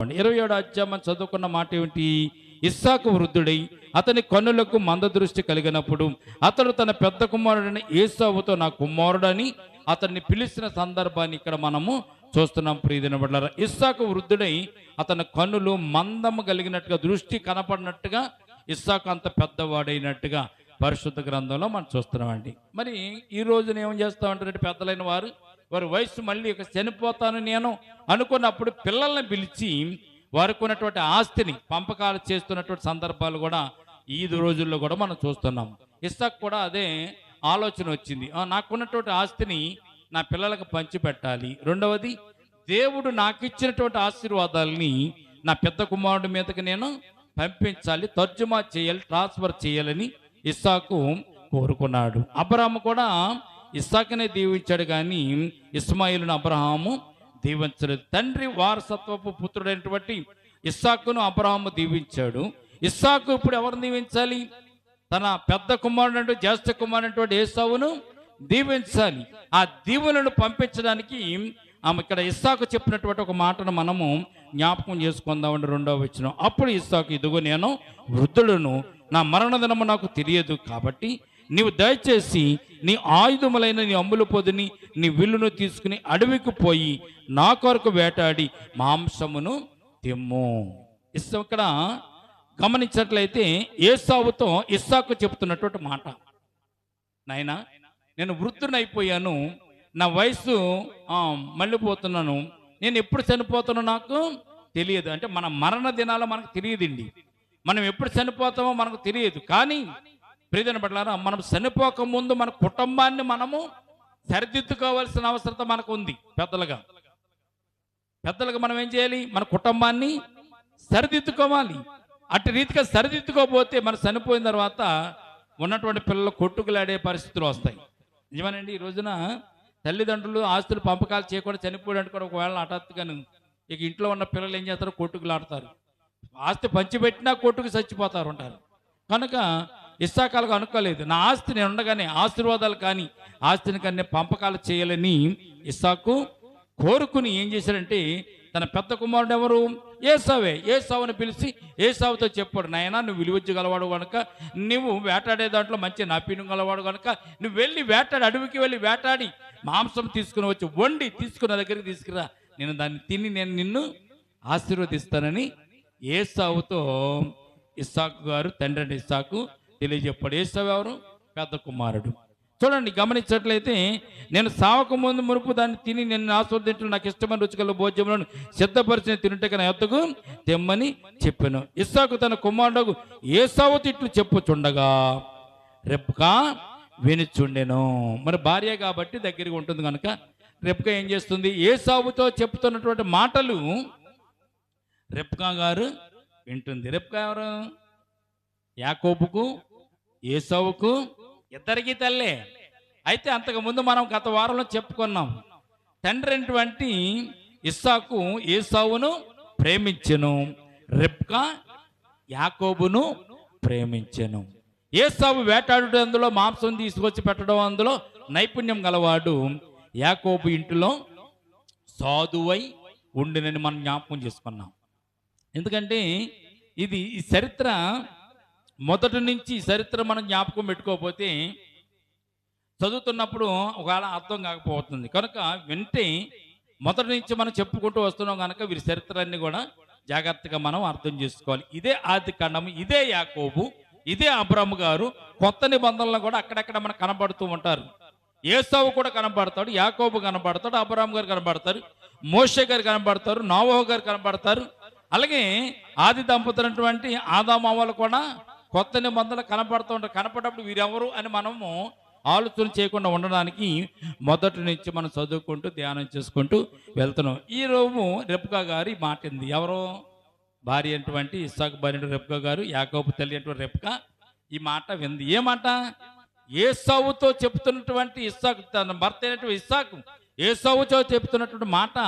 27వ అధ్యాయం చదువుకున్న మాట ఏమిటి? ఇస్సాకు వృద్ధుడై అతని కన్నులకు మంద దృష్టి కలిగినప్పుడు అతడు తన పెద్ద కుమారుడైన ఏసావుతో నా కుమారుడని అతన్ని పిలిచిన సందర్భాన్ని ఇక్కడ మనము చూస్తున్నాం. ప్రియమైన బిడ్డలారా, ఇస్సాకు వృద్ధుడై అతని కన్నులు మందము కలిగినట్టుగా, దృష్టి కనపడినట్టుగా, ఇస్సాకు అంత పెద్దవాడైనట్టుగా పరిశుద్ధ గ్రంథంలో మనం చూస్తున్నామండి. మరి ఈ రోజున ఏం చేస్తామంటారంటే, పెద్దలైన వారి వయసు మళ్ళీ ఇక చనిపోతాను నేను అనుకున్నప్పుడు పిల్లల్ని పిలిచి వారికి ఉన్నటువంటి ఆస్తిని పంపకాలు చేస్తున్నటువంటి సందర్భాలు కూడా ఈ రోజుల్లో కూడా మనం చూస్తున్నాం. ఇస్సాకు కూడా అదే ఆలోచన వచ్చింది. నాకున్నటువంటి ఆస్తిని నా పిల్లలకు పంచిపెట్టాలి. రెండవది, దేవుడు నాకు ఇచ్చినటువంటి ఆశీర్వాదాలని నా పెద్ద కుమారుడి మీదకి నేను పంపించాలి, తర్జుమా చేయాలి, ట్రాన్స్ఫర్ చేయాలని ఇస్సాకు కోరుకున్నాడు. అబ్రహాము కూడా ఇస్సాకునే దీవించాడు, కానీ ఇస్మాయిలును అబ్రహాము దీవించలేదు. తండ్రి వారసత్వపు పుత్రుడైనటువంటి ఇస్సాకును అబ్రహాము దీవించాడు. ఇస్సాకు ఇప్పుడు ఎవరిని దీవించాలి? తన పెద్ద కుమారుడు, జ్యేష్ఠ కుమారుడు ఏసావును దీవించాలి. ఆ దీవులను పంపించడానికి ఇక్కడ ఇస్సాకు చెప్పినటువంటి ఒక మాటను మనము జ్ఞాపకం చేసుకుందామండి. 2వ వచనం, అప్పుడు ఇస్సాకు, ఇదిగో నేను వృద్ధుడును, నా మరణ దినము నాకు తెలియదు, కాబట్టి నీవు దయచేసి నీ ఆయుధములైన నీ అమ్ముల పొదిని నీ విల్లును తీసుకుని అడవికి పోయి నా కొరకు వేటాడి మాంసమును తిమ్ము. ఇక్కడ గమనించినట్లయితే ఏసావుతో ఇస్సాకు చెప్తున్నటువంటి మాట, నాయనా నేను వృద్ధునైపోయాను, నా వయసు మళ్ళీపోతున్నాను, నేను ఎప్పుడు చనిపోతానో నాకు తెలియదు. అంటే మన మరణ దినాలు మనకు తెలియదండి, మనం ఎప్పుడు చనిపోతామో మనకు తెలియదు. కానీ ప్రియమైన బిడ్డలారా, మనం చనిపోక ముందు మన కుటుంబాన్ని మనము సరిదిద్దుకోవాల్సిన అవసరం మనకు ఉంది. పెద్దలుగా మనం ఏం చేయాలి? మన కుటుంబాన్ని సరిదిద్దుకోవాలి. అటు రీతిగా సరిదిద్దుకోకపోతే మనం చనిపోయిన తర్వాత ఉన్నటువంటి పిల్లలు కొట్టుకులాడే పరిస్థితులు వస్తాయి. నిజమేనండి. ఈ రోజున తల్లిదండ్రులు ఆస్తులు పంపకాలు చేయకుండా చనిపోయాడు కూడా ఒకవేళ హఠాత్తుగాను ఇక ఇంట్లో ఉన్న పిల్లలు ఏం చేస్తారు? కొట్టుకులాడతారు. ఆస్తి పంచిపెట్టినా కొట్టుకు చచ్చిపోతారు ఉంటారు. కనుక ఇస్సాకుగా అనుకోలేదు, నా ఆస్తి నేను ఉండగానే ఆశీర్వాదాలు కానీ ఆస్తిని కానీ పంపకాలు చేయాలని ఇస్సాకు కోరుకుని ఏం చేశాడంటే, తన పెద్ద కుమారుడు ఎవరు? ఏసావే. ఏసావుని పిలిచి ఏసావుతో చెప్పాడు, నాయనా నువ్వు విలువజ్జు గలవాడు కనుక, నువ్వు వేటాడే దాంట్లో మంచి నాపీను గలవాడు కనుక నువ్వు వెళ్ళి వేటాడి, అడవికి వెళ్ళి వేటాడి మాంసం తీసుకుని వచ్చి వండి తీసుకున్న దగ్గరికి తీసుకురా, నేను దాన్ని తిని నేను నిన్ను ఆశీర్వదిస్తానని ఏసావుతో ఇస్సాకు గారు, తండ్రి అంటే ఇస్సాకు తెలియజెప్పాడు. ఏసావు ఎవరు? పెద్ద కుమారుడు. చూడండి, గమనించినట్లయితే, నేను సావక ముందు మునుపు దాన్ని తిని నిన్ను ఆస్వాదించు, నాకు ఇష్టమైన రుచికల భోజ్యములను సిద్ధపరిచిన తినుటే నా ఎద్దకు తెమ్మని చెప్పాను. ఇస్సాకు తన కుమారుడు ఏసావుతో ఇట్లు చెప్పుచుండగా రెబ్కా వినుచుండెను. మరి భార్య కాబట్టి దగ్గరికి ఉంటుంది కనుక రెబ్కా ఏం చేస్తుంది? ఏసావుతో చెప్తున్నటువంటి మాటలు రెబ్కా గారు వింటుంది. రెబ్కా ఎవరు? యాకోబుకు ఏసావుకు ఇద్దరికి తల్లే. అయితే అంతకుముందు మనం గత వారంలో చెప్పుకున్నాం, తండ్రి అయినటువంటి ఇస్సాకు ఏసావును ప్రేమించెను, రెబ్కా యాకోబును ప్రేమించెను. ఏసావు వేటాడు అందులో మాంసం తీసుకొచ్చి పెట్టడం అందులో నైపుణ్యం గలవాడు. యాకోబు ఇంటిలో సాధువై ఉండినని మనం జ్ఞాపకం చేసుకున్నాం. ఎందుకంటే ఈ చరిత్ర మొదటి నుంచి చరిత్ర మనం జ్ఞాపకం పెట్టుకోకపోతే చదువుతున్నప్పుడు ఒకవేళ అర్థం కాకపోతుంది. కనుక వింటే మొదటి నుంచి మనం చెప్పుకుంటూ వస్తున్నాం కనుక వీరి చరిత్రలన్నీ కూడా జాగ్రత్తగా మనం అర్థం చేసుకోవాలి. ఇదే ఆది కాండము, ఇదే యాకోబు, ఇదే అబ్రాము గారు. కొత్త నిబంధనలు కూడా అక్కడక్కడ మనకు కనబడుతూ ఉంటారు. ఏసావు కూడా కనబడతాడు, యాకోబు కనబడతాడు, అబ్రాము గారు కనబడతారు, మోషే గారు కనబడతారు, నోవహు గారు కనబడతారు. అలాగే ఆది దంపతులైనటువంటి ఆదామావాలు కూడా కొత్త నిబంధనలు కనపడుతూ ఉంటారు. కనపడప్పుడు వీరెవరు అని మనము ఆలోచన చేయకుండా ఉండడానికి మొదటి నుంచి మనం చదువుకుంటూ ధ్యానం చేసుకుంటూ వెళ్తున్నాం. ఈ రోజు రెబ్కా గారి మాట ఉంది. ఎవరో భార్య అయినటువంటి ఇస్సాకు భార్య రెబ్కా గారు, యాకోబు తల్లి అయినటువంటి రెబ్కా ఈ మాట వింది. ఏ మాట? ఏసావుతో చెప్తున్నటువంటి ఇస్సాకు, తన భర్త అయినటువంటి ఇస్సాకు ఏసావుతో చెప్తున్నటువంటి మాట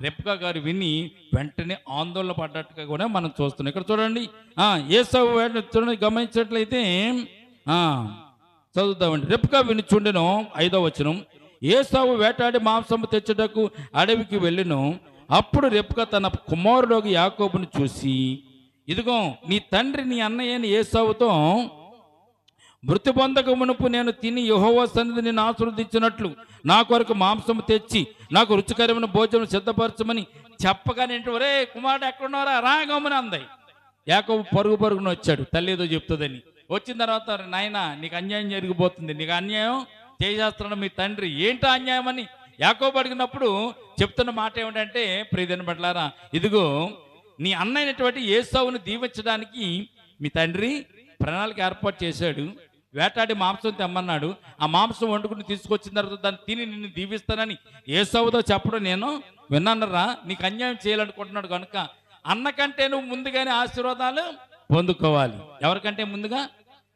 రెబ్కా గారు విని వెంటనే ఆందోళన పడ్డట్టుగా కూడా మనం చూస్తున్నాం. ఇక్కడ చూడండి, ఏసావు చూడండి, గమనించినట్లయితే చదువుతామండి. రెబ్కా వినుచుండెను. 5వ వచనం, ఏసావు వేటాడి మాంసము తెచ్చుటకు అడవికి వెళ్ళెను, అప్పుడు రెప్కా తన కుమారుడు యాకోబును చూసి, ఇదిగో నీ తండ్రి నీ అన్నయ్యని ఏసావుతో మృతి పొందక మునుపు నేను తిని యెహోవా సన్నిధిని నిన్ను ఆశీర్వదించినట్లు నా కొరకు మాంసము తెచ్చి నాకు రుచికరమైన భోజనం సిద్ధపరచమని చెప్పగానే ఒరే కుమారుడు ఎక్కడున్నారా రాగమని అంది. యాకోబు పరుగున వచ్చాడు, తల్లి ఏదో చెప్తుందని. వచ్చిన తర్వాత, నాయన నీకు అన్యాయం జరిగిపోతుంది, నీకు అన్యాయం చేసేస్తున్నాడు మీ తండ్రి, ఏంటో అన్యాయం అని యాకోబు అడిగినప్పుడు చెప్తున్న మాట ఏమిటంటే, ప్రియమైన బిడ్డలారా, ఇదిగో నీ అన్నైనటువంటి ఏసావును దీవించడానికి మీ తండ్రి ప్రణాళిక ఏర్పాటు చేశాడు. వేటాడి మాంసం తెమ్మన్నాడు. ఆ మాంసం వండుకుని తీసుకొచ్చిన తర్వాత దాన్ని తిని నిన్ను దీవిస్తానని ఏసావుతో చెప్పడం నేను విన్నానరా. నీకు అన్యాయం చేయాలనుకుంటున్నాడు కనుక అన్నకంటే నువ్వు ముందుగానే ఆశీర్వాదాలు పొందుకోవాలి. ఎవరికంటే ముందుగా?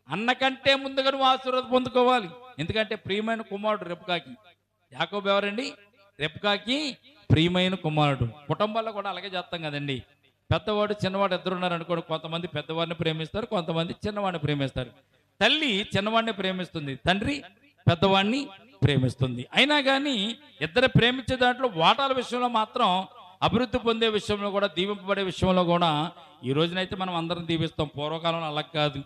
అన్నకంటే ముందుగా నువ్వు ఆశీర్వాదం పొందుకోవాలి. ఎందుకంటే ప్రియమైన కుమారుడు రెప్కాకి. యాకోబు ఎవరండి? రెప్కాకి ప్రియమైన కుమారుడు. కుటుంబాల్లో కూడా అలాగే చేస్తాం కదండి. పెద్దవాడు చిన్నవాడు ఇద్దరు ఉన్నారు అనుకోండి, కొంతమంది పెద్దవాడిని ప్రేమిస్తారు, కొంతమంది చిన్నవాడిని ప్రేమిస్తారు. తల్లి చిన్నవాడిని ప్రేమిస్తుంది, తండ్రి పెద్దవాడిని ప్రేమిస్తుంది. అయినా కానీ ఇద్దరు ప్రేమించే దాంట్లో వాటాల విషయంలో మాత్రం, అభివృద్ధి పొందే విషయంలో కూడా, దీవింపబడే విషయంలో కూడా ఈ రోజునైతే మనం అందరం దీవిస్తాం. పూర్వకాలంలో అలా కాదు.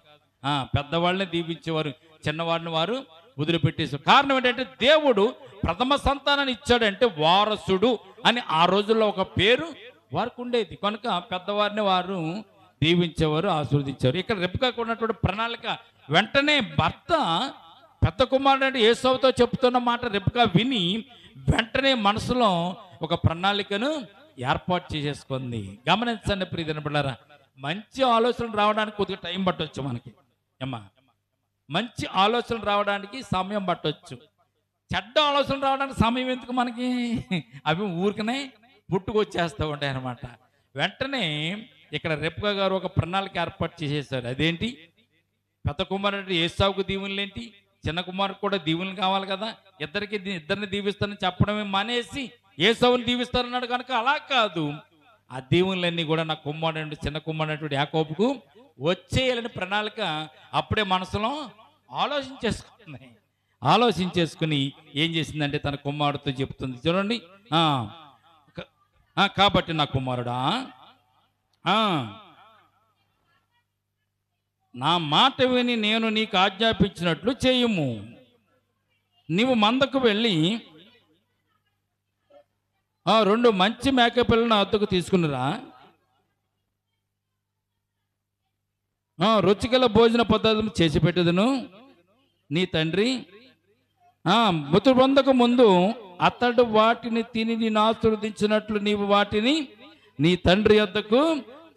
పెద్దవాళ్ళని దీవించేవారు, చిన్నవాడిని వారు వదిలిపెట్టేశారు. కారణం ఏంటంటే దేవుడు ప్రథమ సంతానాన్ని ఇచ్చాడంటే వారసుడు అని ఆ రోజుల్లో ఒక పేరు వారికి ఉండేది. కనుక పెద్దవారిని వారు దీవించేవారు, ఆశీర్వదించేవారు. ఇక్కడ రెప్కాకు ఉన్నటువంటి ప్రణాళిక వెంటనే భర్త పెద్ద కుమారుడు ఏసావుతో చెప్తున్న మాట రెప్కా విని వెంటనే మనసులో ఒక ప్రణాళికను ఏర్పాటు చేసేసుకుంది. గమనించండి ప్రియమైన బిడ్డలారా, మంచి ఆలోచనలు రావడానికి కొద్దిగా టైం పట్టవచ్చు మనకి. అమ్మా, మంచి ఆలోచనలు రావడానికి సమయం పట్టవచ్చు. చెడ్డ ఆలోచనలు రావడానికి సమయం ఎందుకు మనకి? అవి ఊరికనే పుట్టుకొచ్చేస్తూ ఉంటాయి అన్నమాట. వెంటనే ఇక్కడ రెప్కా గారు ఒక ప్రణాళిక ఏర్పాటు చేసేసారు. అదేంటి? పెద్ద కుమారుడు ఏసావుకు దీవులు ఏంటి, చిన్న కుమారుడు కూడా దీవులు కావాలి కదా, ఇద్దరిని దీవిస్తానని చెప్పడమే మానేసి ఏసావుని దీవిస్తారన్నాడు కనుక అలా కాదు, ఆ దీవులన్నీ కూడా నా కుమారుడు చిన్న కుమారుడు యాకోబుకు వచ్చేయాలని ప్రణాళిక అప్పుడే మనసులో ఆలోచించేసుకుని ఏం చేసిందంటే తన కుమారుడితో చెప్తుంది. చూడండి, కాబట్టి నా కుమారుడా, నా మాట విని నేను నీకు ఆజ్ఞాపించినట్లు చేయుము. నీవు మందకు వెళ్ళి 2 మంచి మేకపిల్లను అద్దకు తీసుకునిరా. రుచిగల భోజన పదార్థం చేసి పెట్టదును. నీ తండ్రి మృతి పొందక ముందు అతడు వాటిని తిని నేను ఆశీర్వదించినట్లు నీవు వాటిని నీ తండ్రి వద్దకు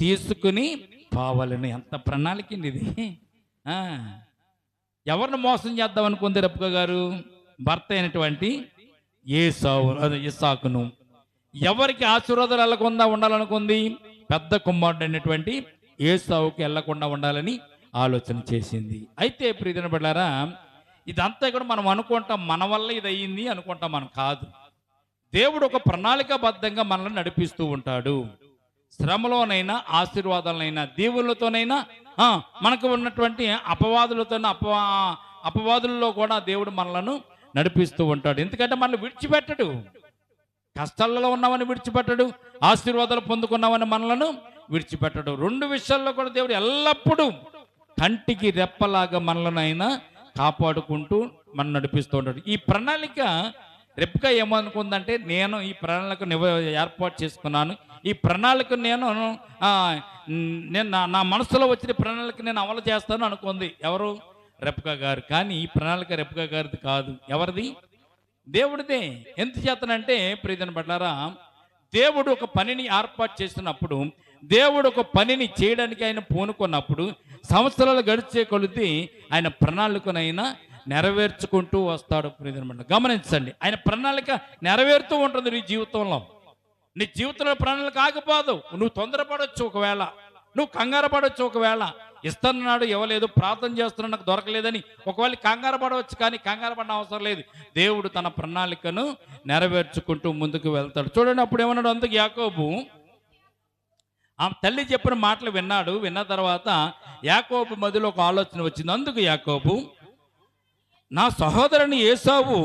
తీసుకుని పోవాలని. ఎంత ప్రణాళిక ఇది! ఎవరిని మోసం చేద్దాం అనుకుంది రెప్కా గారు? భర్త అయినటువంటి ఇస్సాకును. ఎవరికి ఆశీర్వాదాలు వెళ్లకుండా ఉండాలనుకుంది? పెద్ద కుమారుడు అయినటువంటి ఏసావుకి వెళ్లకుండా ఉండాలని ఆలోచన చేసింది. అయితే ప్రియమైన బిడ్డలారా, ఇదంతా కూడా మనం అనుకుంటాం మన వల్ల ఇది అయ్యింది అనుకుంటాం. మనం కాదు. దేవుడు ఒక ప్రణాళికాబద్ధంగా మనల్ని నడిపిస్తూ ఉంటాడు. శ్రమలోనైనా, ఆశీర్వాదాలనైనా, దేవుళ్ళతోనైనా, మనకు ఉన్నటువంటి అపవాదులలో కూడా దేవుడు మనలను నడిపిస్తూ ఉంటాడు. ఎందుకంటే మనల్ని విడిచిపెట్టడు. కష్టాలలో ఉన్నామని విడిచిపెట్టడు, ఆశీర్వాదాలు పొందుకున్నామని మనలను విడిచిపెట్టడు. 2 విషయాల్లో కూడా దేవుడు ఎల్లప్పుడూ కంటికి రెప్పలాగా మనలనైనా కాపాడుకుంటూ మనం నడిపిస్తూ ఉంటాడు. ఈ ప్రణాళిక రెప్కా ఏమనుకుందంటే, నేను ఈ ప్రణాళికను ఏర్పాటు చేసుకున్నాను, ఈ ప్రణాళిక నేను నా మనసులో వచ్చిన ప్రణాళిక నేను అమలు చేస్తాను అనుకుంది. ఎవరు? రెప్కా గారు. కానీ ఈ ప్రణాళిక రెప్కా గారిది కాదు. ఎవరిది? దేవుడిదే. ఎంత చేతనంటే ప్రియమైన బిడ్డలారా, దేవుడు ఒక పనిని ఏర్పాటు చేస్తున్నప్పుడు, దేవుడు ఒక పనిని చేయడానికి ఆయన పూనుకున్నప్పుడు సంవత్సరాలు గడిచే కొలిది ఆయన ప్రణాళికనైనా నెరవేర్చుకుంటూ వస్తాడు. ప్రియమైన గమనించండి, ఆయన ప్రణాళిక నెరవేరుతూ ఉంటుంది నీ జీవితంలో. నీ జీవితంలో ప్రణాళిక ఆగిపోదు. నువ్వు తొందరపడవచ్చు, ఒకవేళ నువ్వు కంగారు పడవచ్చు, ఒకవేళ ఇస్తున్నాడు ఇవ్వలేదు, ప్రార్థన చేస్తున్నాడు నాకు దొరకలేదని ఒకవేళ కంగారు పడవచ్చు. కానీ కంగారు పడిన అవసరం లేదు. దేవుడు తన ప్రణాళికను నెరవేర్చుకుంటూ ముందుకు వెళ్తాడు. చూడండి, అప్పుడు ఏమన్నాడు? అందుకు యాకోబు ఆ తల్లి చెప్పిన మాటలు విన్నాడు. విన్న తర్వాత యాకోబు మధ్యలో ఒక ఆలోచన వచ్చింది. అందుకు యాకోబు, నా సహోదరుని ఏసావు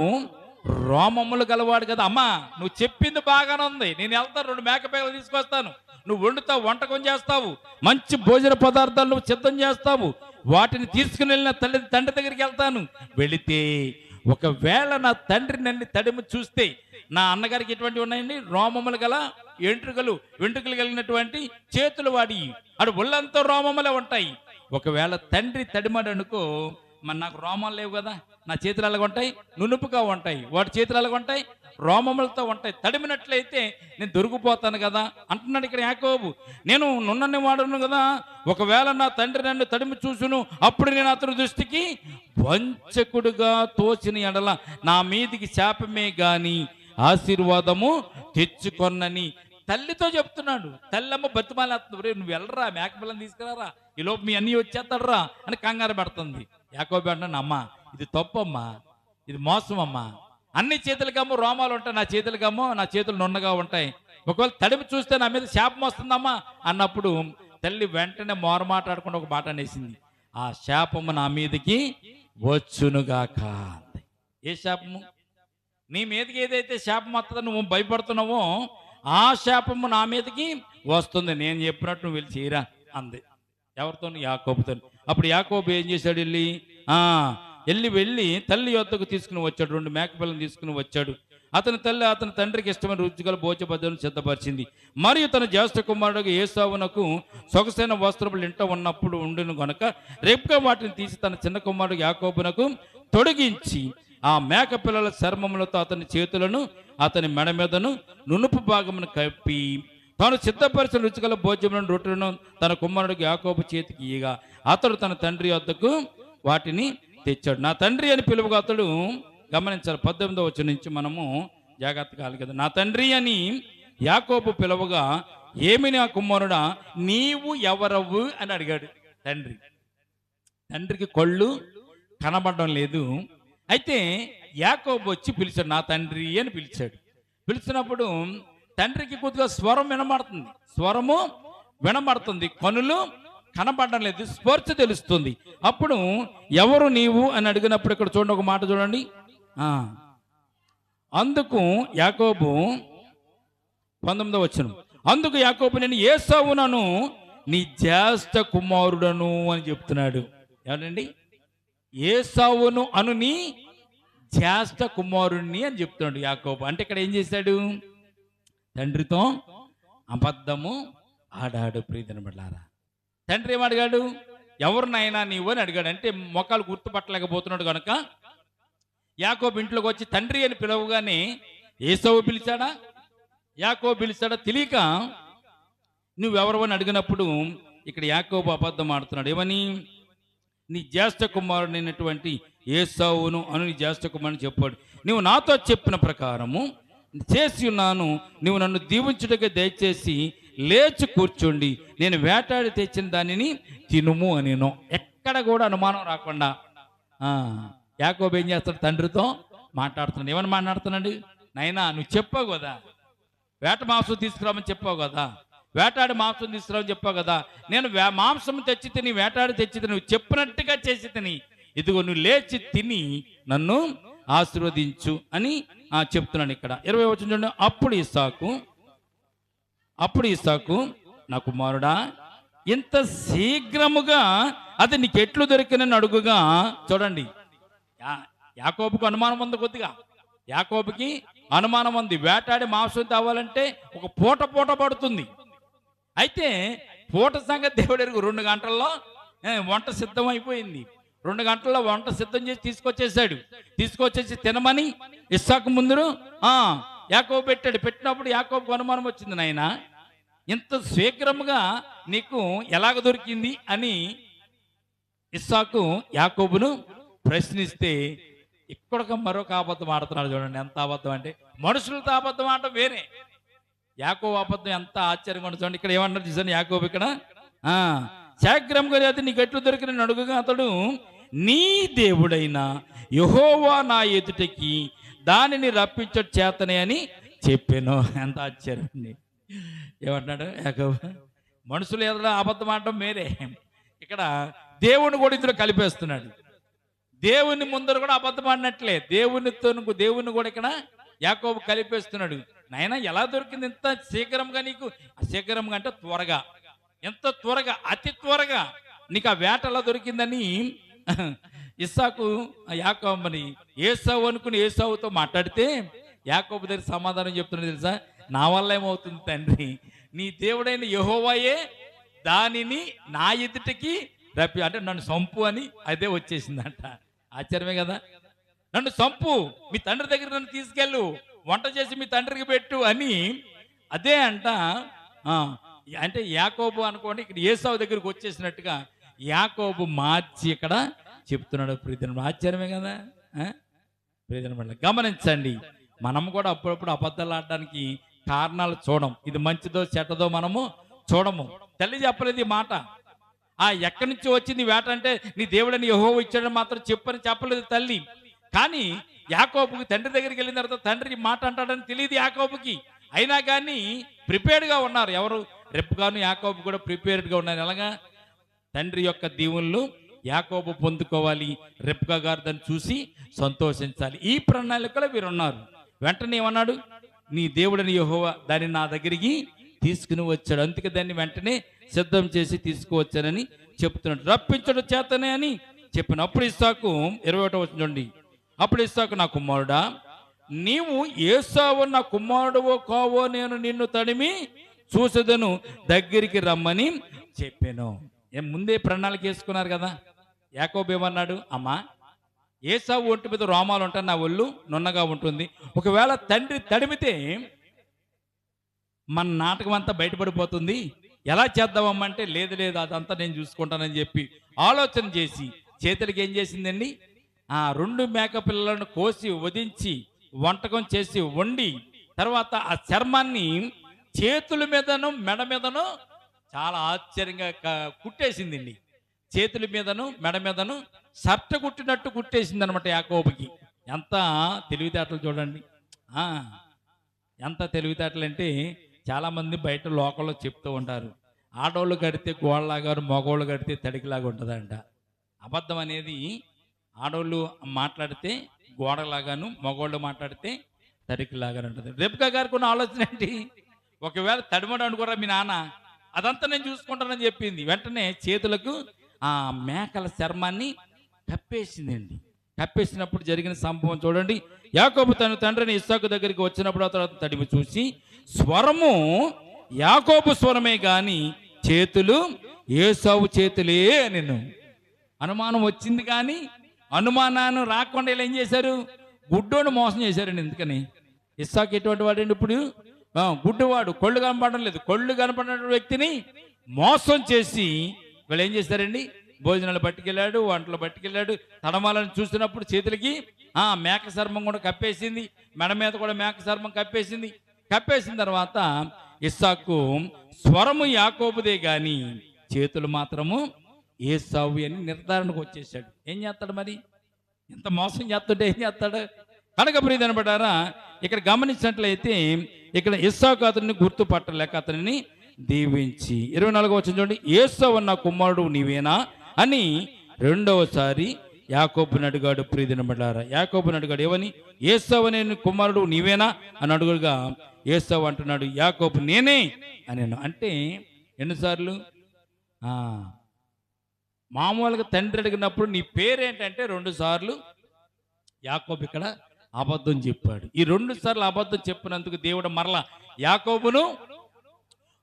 రోమములు గలవాడు కదా. అమ్మా నువ్వు చెప్పింది బాగానే ఉంది, నేను వెళ్తాను, 2 మేకపిల్లలు తీసుకొస్తాను, నువ్వు వండుతావు, వంటకం చేస్తావు, మంచి భోజన పదార్థాలు నువ్వు సిద్ధం చేస్తావు, వాటిని తీసుకుని వెళ్ళిన తండ్రి దగ్గరికి వెళ్తాను. వెళితే ఒకవేళ నా తండ్రి నన్ను తడిమి చూస్తే, నా అన్నగారికి ఎటువంటి ఉన్నాయండి, రోమములు గల వెంట్రుకలు కలిగినటువంటి చేతులు, వాడి ఒళ్ళంతా రోమములే ఉంటాయి. ఒకవేళ తండ్రి తడిమాడు అనుకో, మరి నాకు రోమాలు లేవు కదా, నా చేతులు అలాగ ఉంటాయి, నునుపుగా ఉంటాయి, వాటి చేతులు అలాగ ఉంటాయి, రోమములతో ఉంటాయి, తడిమినట్లయితే నేను దొరికిపోతాను కదా అంటున్నాడు ఇక్కడ యాకోబు. నేను నున్నని వాడును కదా, ఒకవేళ నా తండ్రి నన్ను తడిమి చూసును, అప్పుడు నేను అతని దృష్టికి వంచకుడుగా తోచిన ఎడల నా మీదికి శాపమే గాని ఆశీర్వాదము తెచ్చుకొన్నని తల్లితో చెప్తున్నాడు. తల్లమ్మ బతిమాలేస్తుంది, నువ్వు వెళ్ళరా, మేకపిల్లని తీసుకురారా, ఈలోపు మీ అన్నీ వచ్చేస్తాడరా అని కంగారు పెడుతుంది. యాకోబు అంటున్నాను, అమ్మా ఇది తప్పమ్మా, ఇది మోసం అమ్మా, అన్ని చేతులకేమో రోమాలు ఉంటాయి, నా చేతులకేమో నా చేతులు నున్నగా ఉంటాయి, ఒకవేళ తడిమి చూస్తే నా మీద శాపం వస్తుందమ్మా అన్నప్పుడు తల్లి వెంటనే మాట్లాడకుండా ఒక మాట అనేసింది, ఆ శాపము నా మీదకి వచ్చునుగాక. ఏ శాపము? నీ మీదకి ఏదైతే శాపం వస్తుందో నువ్వు భయపడుతున్నావో ఆ శాపము నా మీదకి వస్తుంది, నేను చెప్పినట్టు నువ్వు వెళ్ళి చేయరా అంది. ఎవరితో? యాకోబుతో. అప్పుడు యాకోబు ఏం చేశాడు, వెళ్ళి తల్లి యొద్దకు తీసుకుని వచ్చాడు, 2 మేకపిల్లను తీసుకుని వచ్చాడు. అతని తల్లి అతని తండ్రికి ఇష్టమైన రుచిగల భోజపదాలను సిద్ధపరిచింది. మరియు తన జ్యేష్ఠ కుమారుడు ఏసావునకు సొగసైన వస్త్రములు ఇంట ఉన్నప్పుడు ఉండును గనుక రేపుగా వాటిని తీసి తన చిన్న కుమారుడు యాకోబునకు తొడిగించి ఆ మేకపిల్లల చర్మములతో అతని చేతులను అతని మెడ మీదను నునుపు భాగమును కప్పి తాను సిద్ధపరిచిన రుచిగల భోజ్యములను రొట్టెలను తన కుమారుడికి యాకోబు చేతికి ఇయ్యగా అతడు తన తండ్రి వద్దకు వాటిని తెచ్చాడు. నా తండ్రి అని పిలువగా అతడు, గమనించాలి 18వ వచనం నుంచి మనము జాగ్రత్తగా కదా, నా తండ్రి అని యాకోబు పిలువగా ఏమి నా కుమారుడా నీవు ఎవరవు అని అడిగాడు తండ్రి. తండ్రికి కళ్ళు కనబడడం లేదు. అయితే యాకోబు వచ్చి పిలిచాడు, నా తండ్రి అని పిలిచాడు. పిలిచినప్పుడు తండ్రికి కొద్దిగా స్వరము వినబడుతుంది, కనులు కనబడడం లేదు, స్పర్శ తెలుస్తుంది. అప్పుడు ఎవరు నీవు అని అడిగినప్పుడు ఇక్కడ చూడండి, ఒక మాట చూడండి. అందుకు యాకోబు 19వ వచనం, అందుకు యాకోబు నేను ఏసావునను నీ జ్యేష్ఠ కుమారుడను అని చెప్తున్నాడు. ఏమండి, ఏసావును అను నీ జ్యేష్ఠ కుమారుణ్ణి అని చెప్తున్నాడు యాకోబు. అంటే ఇక్కడ ఏం చేశాడు, తండ్రితో అబద్ధము ఆడాడు. ప్రియమైన బిడ్డలారా, తండ్రి ఏమడిగాడు, ఎవరు నాయనా నీవు అని అడిగాడు. అంటే మొక్కలు గుర్తుపట్టలేకపోతున్నాడు కనుక యాకోబు ఇంట్లోకి వచ్చి తండ్రి అని పిలవగానే ఏసావు పిలిచాడా యాకోబు పిలిచాడా తెలియక నువ్వెవరు అని అడిగినప్పుడు ఇక్కడ యాకోబు అబద్ధం ఆడుతున్నాడు. ఏమని, నీ జ్యేష్ఠ కుమారుడైనటువంటి ఏసావును అను నీ జ్యేష్ఠ కుమారుని చెప్పాడు. నువ్వు నాతో చెప్పిన ప్రకారము చేసి ఉన్నాను, నువ్వు నన్ను దీవించుటగా దయచేసి లేచి కూర్చోండి, నేను వేటాడి తెచ్చిన దానిని తినుము అనేను. ఎక్కడ కూడా అనుమానం రాకుండా యాకోబు ఏం చేస్తాడు, తండ్రితో మాట్లాడుతున్నాడు. ఏమని మాట్లాడుతున్నాడు, నాయనా నువ్వు చెప్పావు కదా, వేట మాంసం తీసుకురామని చెప్పావు కదా, వేటాడి మాంసం తీసుకురామని చెప్పావు కదా, నేను మాంసం తెచ్చి తిని వేటాడి తెచ్చి తిని నువ్వు చెప్పినట్టుగా చేసి తిని, ఇదిగో నువ్వు లేచి తిని నన్ను ఆశీర్వదించు అని చెప్తున్నాను. ఇక్కడ 20వ వచనం చూడండి. అప్పుడు ఇస్సాకు నా కుమారుడా ఇంత శీఘ్రముగా అది నీకు ఎట్లు దొరికినని అడుగుగా. చూడండి, యాకోబుకు అనుమానం ఉంది, కొద్దిగా యాకోబుకి అనుమానం ఉంది. వేటాడి మాంసం తేవాలంటే ఒక పూట పడుతుంది. అయితే పూట సంగతి దేవుడు ఎరుగు, 2 గంటల్లో వంట సిద్ధం అయిపోయింది. 2 గంటల్లో వంట సిద్ధం చేసి తీసుకొచ్చేసి తినమని ఇస్సాకు ముందు యాకోబు పెట్టాడు. పెట్టినప్పుడు యాకోబుకు అనుమానం వచ్చింది, నాయనా ఇంత శీఘ్రముగా నీకు ఎలాగ దొరికింది అని ఇస్సాకు యాకోబును ప్రశ్నిస్తే ఇక్కడ మరొక అబద్ధం ఆడుతున్నాడు. చూడండి ఎంత అబద్ధం అంటే, మనుషులతో అబద్ధం ఆడటం వేరే, యాకోబు అబద్ధం ఎంత ఆశ్చర్యంగా ఉంటుంది. చూడండి ఇక్కడ ఏమన్నారు చూసాను యాకోబు, ఇక్కడ శీఘ్రంగా అయితే నీకు ఎట్లు దొరికిన అడుగుగా అతడు నీ దేవుడైన యెహోవా నా ఎదుటికి దానిని రప్పించడం చేతనే అని చెప్పాను. ఎంత ఆశ్చర్యం అండి. ఏమంటున్నాడు యాకోబు, మనుషులు ఏదైనా అబద్ధం ఆడటం వేరే, ఇక్కడ దేవుని కూడా ఇందులో కలిపేస్తున్నాడు. దేవుని ముందర కూడా అబద్ధం ఆడినట్లే. దేవుని కూడా ఇక్కడ యాకోబు కలిపేస్తున్నాడు. నాయన ఎలా దొరికింది ఇంత శీఘ్రంగా నీకు? శీఘ్రంగా అంటే త్వరగా, ఎంత త్వరగా, అతి త్వరగా నీకు ఆ వేట ఎలా దొరికిందని ఇస్సాకు యాకోబుని ఏసావు అనుకుని ఏసావుతో మాట్లాడితే యాకోబు దగ్గర సమాధానం చెప్తున్నాడు తెలుసా? నా వల్ల ఏమవుతుంది తండ్రి, నీ దేవుడైన యెహోవాయే దానిని నా ఎదుటికి అంటే నన్ను సంపు అని అదే వచ్చేసిందంట. ఆశ్చర్యమే కదా. నన్ను సంపు, మీ తండ్రి దగ్గర నన్ను తీసుకెళ్ళు, వంట చేసి మీ తండ్రికి పెట్టు అని అదే అంట. అంటే యాకోబు అనుకోండి, ఇక్కడ ఏసావు దగ్గరికి వచ్చేసినట్టుగా యాకోబు మార్చి ఇక్కడ చెప్తున్నాడు. ప్రియమైన ఆశ్చర్యమే కదా. ప్రియమైన గమనించండి, మనం కూడా అప్పుడప్పుడు అబద్ధాలు ఆడడానికి కారణాలు చూడం. ఇది మంచిదో చెడ్డదో మనము చూడము. తల్లి చెప్పలేదు ఈ మాట. ఎక్కడి నుంచి వచ్చింది వేట అంటే నీ దేవుడని యెహోవా ఇచ్చాడని మాత్రం చెప్పని చెప్పలేదు తల్లి. కానీ యాకోబుకి తండ్రి దగ్గరికి వెళ్ళిన తర్వాత తండ్రి మాట అంటాడని తెలియదు యాకోబుకి. అయినా కానీ ప్రిపేర్డ్గా ఉన్నారు. ఎవరు? రెబ్కాను యాకోబు కూడా ప్రిపేర్డ్గా ఉన్నారు. ఎలాగా? తండ్రి యొక్క దీవులను యాకోబు పొందుకోవాలి, రెబ్కా గారు దాన్ని చూసి సంతోషించాలి. ఈ ప్రణాళికలో వీరున్నారు. వెంటనే ఏమన్నాడు? నీ దేవుడని యెహోవా దాన్ని నా దగ్గరికి తీసుకుని వచ్చాడు, అందుకే దాన్ని వెంటనే సిద్ధం చేసి తీసుకువచ్చానని చెప్తున్నాడు. రప్పించడం చేతనే అని చెప్పిన. అప్పుడు ఇస్సాకు 21వ వచనం చూడండి. అప్పుడు ఇస్సాకు, నా కుమారుడా, నీవు ఏసావు నా కుమారుడువో కావో నేను నిన్ను తడిమి చూసేదను, దగ్గరికి రమ్మని చెప్పాను. ముందే ప్రణాళిక వేసుకున్నారు కదా. యాకోబు ఏమన్నాడు? అమ్మా, ఏసావు ఒంటి మీద రోమాలు ఉంటాయి, నా ఒళ్ళు నున్నగా ఉంటుంది. ఒకవేళ తండ్రి తడిమితే మన నాటకం అంతా బయటపడిపోతుంది, ఎలా చేద్దామమ్మంటే లేదు లేదు అదంతా నేను చూసుకుంటానని చెప్పి ఆలోచన చేసి చేతులకి ఏం చేసిందండి? 2 మేక పిల్లలను కోసి వధించి వంటకం చేసి వండి తర్వాత ఆ చర్మాన్ని చేతుల మీదను మెడ మీదను చాలా ఆశ్చర్యంగా కుట్టేసిందండి. చేతుల మీదను మెడ మీదను షర్ట కుట్టినట్టు కుట్టేసింది అనమాట యాకోబుకి. ఎంత తెలివితేటలు చూడండి. ఎంత తెలివితేటలు అంటే చాలామంది బయట లోకల్లో చెప్తూ ఉంటారు, ఆడవాళ్ళు కడితే గోడలాగాను, మగవాళ్ళు కడితే తడికిలాగా ఉంటుందంట. అబద్ధం అనేది ఆడవాళ్ళు మాట్లాడితే గోడలాగాను, మగవాళ్ళు మాట్లాడితే తడికిలాగాను ఉంటుంది. రెబ్కా గారికి ఉన్న ఆలోచన ఏంటి? ఒకవేళ తడిమడు అనుకోరా మీ నాన్న, అదంతా నేను చూసుకుంటానని చెప్పింది. వెంటనే చేతులకు మేకల చర్మాన్ని కప్పేసిందండి. కప్పేసినప్పుడు జరిగిన సంభవం చూడండి. యాకోబు తన తండ్రిని ఇస్సాకు దగ్గరికి వచ్చినప్పుడు అతను తడిమి చూసి, స్వరము యాకోబు స్వరమే గాని చేతులు ఏసావు చేతులే అని అనుమానం వచ్చింది. కానీ అనుమానాన్ని రాకుండా ఇలా ఏం చేశారు? గుడ్డోని మోసం చేశారండి. ఎందుకని? ఇస్సాకు ఎటువంటి వాడండి? ఇప్పుడు గుడ్డివాడు, కళ్ళు కనపడడం లేదు. కళ్ళు కనపడిన వ్యక్తిని మోసం చేసి వీళ్ళు ఏం చేశారండి? భోజనాలు పట్టుకెళ్ళాడు, వంటలు పట్టుకెళ్ళాడు. తడమాలను చూసినప్పుడు చేతులకి మేక చర్మం కూడా కప్పేసింది, మెడ మీద కూడా మేక చర్మం కప్పేసింది. కప్పేసిన తర్వాత ఇస్సాకు స్వరము యాకోబుదే గాని చేతులు మాత్రము ఏసావు అని నిర్ధారణకు వచ్చేసాడు. ఏం చేస్తాడు మరి? ఎంత మోసం చేస్తుంటే ఏం చేస్తాడు? కనుక ప్రియదనబడ్డారా, ఇక్కడ గమనించినట్లయితే ఇక్కడ ఇస్సాకు అతన్ని గుర్తుపట్టలేక అతనిని దీవించి 24వ వచనం చూడండి. ఏసావు నా కుమారుడు నీవేనా అని రెండవసారి యాకోబుని అడిగాడు. ప్రియదనబడ్డారా, యాకోబుని అడిగాడు ఏమని? ఏసావు అనే కుమారుడు నీవేనా అని అడుగుగా ఏసావు అంటున్నాడు, యాకోబు నేనే అని. అంటే ఎన్నిసార్లు? మామూలుగా తండ్రి అడిగినప్పుడు నీ పేరేంటంటే 2 సార్లు యాకోబు ఇక్కడ అబద్ధం చెప్పాడు. ఈ 2 సార్లు అబద్ధం చెప్పినందుకు దేవుడు మరలా యాకోబును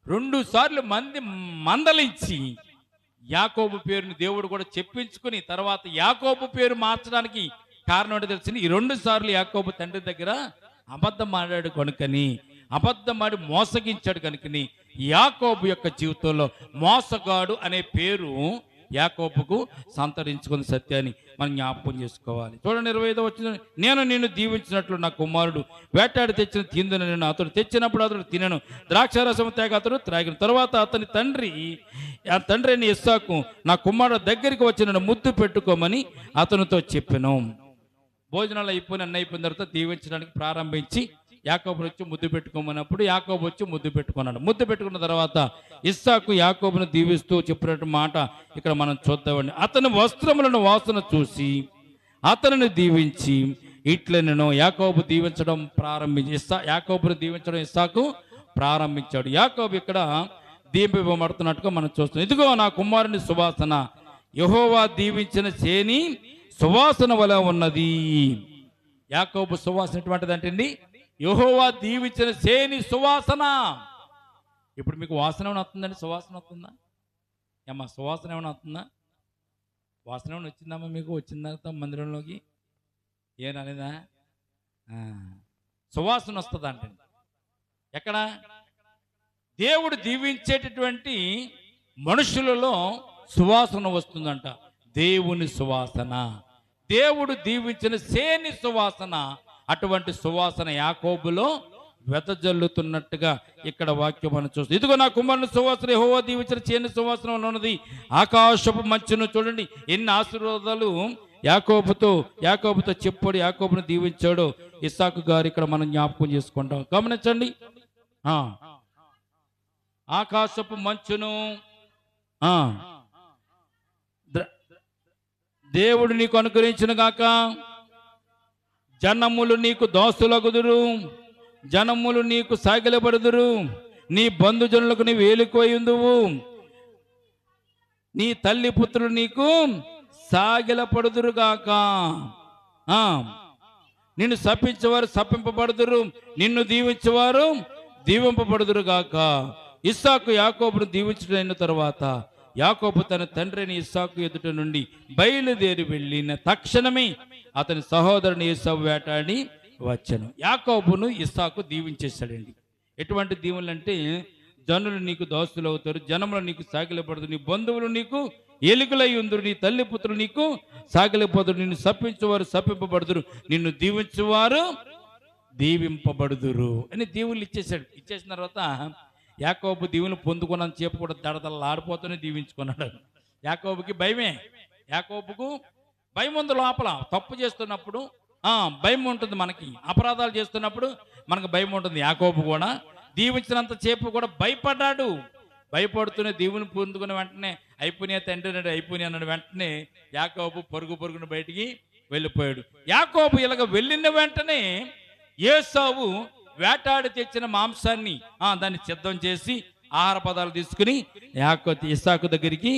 2 సార్లు మందలించి యాకోబు పేరుని దేవుడు కూడా చెప్పించుకుని తర్వాత యాకోబు పేరు మార్చడానికి కారణం ఏంటో తెలిసింది. ఈ 2 సార్లు యాకోబు తండ్రి దగ్గర అబద్ధం ఆడాడు కనుకని, అబద్ధం ఆడి మోసగించాడు కనుకని యాకోబు యొక్క జీవితంలో మోసగాడు అనే పేరు యాకోబుకు సంతరించుకున్న సత్యాన్ని మనం జ్ఞాపకం చేసుకోవాలి. చూడండి 25వ వచనం. నేను నిన్ను దీవించినట్లు నా కుమారుడు వేటాడి తెచ్చిన తిందును నేను అతడు తెచ్చినప్పుడు అతడు తినను, ద్రాక్షారసం తాగి అతడు త్రాగిన. తర్వాత అతని తండ్రి అయిన ఇస్సాకు నా కుమారుడు దగ్గరికి వచ్చి నన్ను ముద్దు పెట్టుకోమని అతనితో చెప్పాను. భోజనాలు అన్న అయిపోయిన తర్వాత దీవించడానికి ప్రారంభించి యాకోబుని వచ్చి ముద్దు పెట్టుకోమన్నప్పుడు యాకోబు వచ్చి ముద్దు పెట్టుకున్నాడు. ముద్దు పెట్టుకున్న తర్వాత ఇస్సాకు యాకోబును దీవిస్తూ చెప్పినట్టు మాట ఇక్కడ మనం చూద్దామండి. అతని వస్త్రములను వాసన చూసి అతనిని దీవించి ఇట్లనెను. యాకోబు దీవించడం యాకోబును దీవించడం ఇస్సాకు ప్రారంభించాడు. యాకోబు ఇక్కడ దీవింపబడుతున్నట్టుగా మనం చూస్తున్నాం. ఇదిగో నా కుమారుని సువాసన యెహోవా దీవించిన చేని సువాసన వలె ఉన్నది. యాకోబు సువాసన ఎటువంటిది అంటే అండి, యెహోవా దీవించిన చేని సువాసన. ఇప్పుడు మీకు వాసన ఏమైనా వస్తుందండి? సువాసన వస్తుందా ఏమ్మా? సువాసన ఏమైనా వస్తుందా? వాసన ఏమైనా వచ్చిందమ్మా మీకు? వచ్చిన మందిరంలోకి ఏం రాలేదా? సువాసన వస్తుంది అంటే ఎక్కడ? దేవుడు దీవించేటటువంటి మనుషులలో సువాసన వస్తుందంట. దేవుని సువాసన, దేవుడు దీవించిన సేని సువాసన. అటువంటి సువాసన యాకోబులో వెదజల్లుతున్నట్టుగా ఇక్కడ వాక్యం మనం చూస్తాం. ఇదిగో నా కుమారుని సువాసన యెహోవా దీవించిన చేని సువాసన ఉన్నది. ఆకాశపు మంచును చూడండి ఎన్ని ఆశీర్వాదాలు యాకోబుతో చెప్పాడు, యాకోబును దీవించాడు ఇస్సాకు గారు ఇక్కడ మనం జ్ఞాపకం చేసుకుంటాం. గమనించండి, ఆకాశపు మంచును దేవుడు నీకు అనుగ్రహించును గాక. జనములు నీకు దోస్తులగుదురు, జనములు నీకు సాగిలబడుదురు, నీ బంధుజనులకు నీవు ఏలుకోయుందువు, నీ తల్లి పుత్రులు నీకు సాగిలపడుదురుగాక. నిన్ను శపించేవారు శపింపబడుదురు, నిన్ను దీవించేవారు దీవింపబడుదురుగాక. ఇస్సాకు యాకోబును దీవించడం తర్వాత యాకోబు తన తండ్రిని ఇస్సాకు ఎదుట నుండి బయలుదేరి వెళ్ళిన తక్షణమే అతని సహోదరుని ఏసావు వేటాడి వచ్చాను. యాకోబును ఇస్సాకు దీవించేశాడండి. ఎటువంటి దీవులు అంటే, జనులు నీకు దోస్తులు అవుతారు, జనములు నీకు సాగిలపడదు, నీ బంధువులు నీకు ఎలుకలై ఉందరు, నీ తల్లి పుత్రులు నీకు సాగిలిపోదురు, నిన్ను శపించేవారు శపింపబడుదురు, నిన్ను దీవించేవారు దీవింపబడుదురు అని దీవులు ఇచ్చేశాడు. ఇచ్చేసిన తర్వాత యాకోబు దీవులు పొందుకున్నాను చెప్పు కూడా దడదల్లాడిపోతూనే దీవించుకున్నాడు. యాకోబుకి భయమే, యాకోబుకు భయం ఉంది లోపల. తప్పు చేస్తున్నప్పుడు భయం ఉంటుంది, మనకి అపరాధాలు చేస్తున్నప్పుడు మనకు భయం ఉంటుంది. యాకోబు కూడా దీవించినంత సేపు కూడా భయపడ్డాడు. భయపడుతూనే దీవుని పొందుకున్న వెంటనే అయిపోయినా తండ్రి అన్నాడు, అయిపోయినా అన్నాడు. వెంటనే యాకోబు పరుగున బయటికి వెళ్ళిపోయాడు. యాకోబు ఇలాగ వెళ్ళిన వెంటనే ఏసావు వేటాడి తెచ్చిన మాంసాన్ని దాన్ని సిద్ధం చేసి ఆహార పదాలు తీసుకుని ఇస్సాకు దగ్గరికి